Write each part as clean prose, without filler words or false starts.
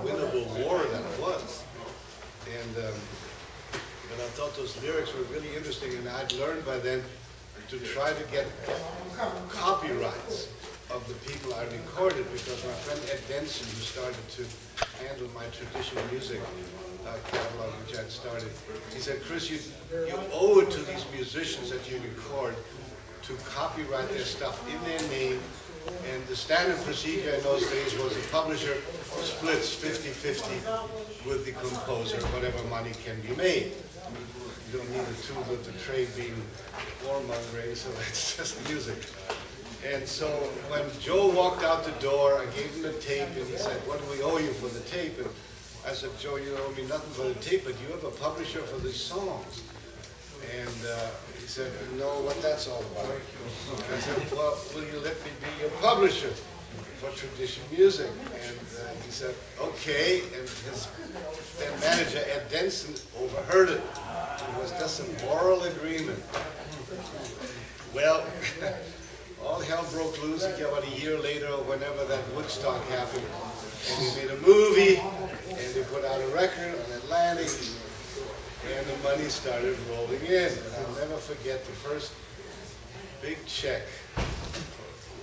winnable war than it was. And but I thought those lyrics were really interesting, and I'd learned by then to try to get copyrights of the people I recorded, because my friend Ed Denson, who started to handle my traditional music catalog, which I'd started, he said, Chris, you owe it to these musicians that you record to copyright their stuff in their name. And the standard procedure in those days was the publisher splits 50-50 with the composer, whatever money can be made. You don't need the tools of the trade being warmongering, so it's just music. And so when Joe walked out the door, I gave him the tape, and he said, what do we owe you for the tape? And I said, Joe, you don't owe me nothing for the tape, but you have a publisher for these songs. And he said, no, what that's all about. I said, well, will you let me be your publisher for traditional music? And he said, okay. And his then manager, Ed Denson, overheard it. It was just a moral agreement. Well, all hell broke loose about a year later, or whenever that Woodstock happened. And they made a movie, and they put out a record on Atlantic, and the money started rolling in. And I'll never forget the first big check.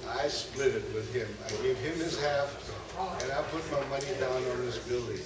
I split it with him. I gave him his half, and I put my money down on his building.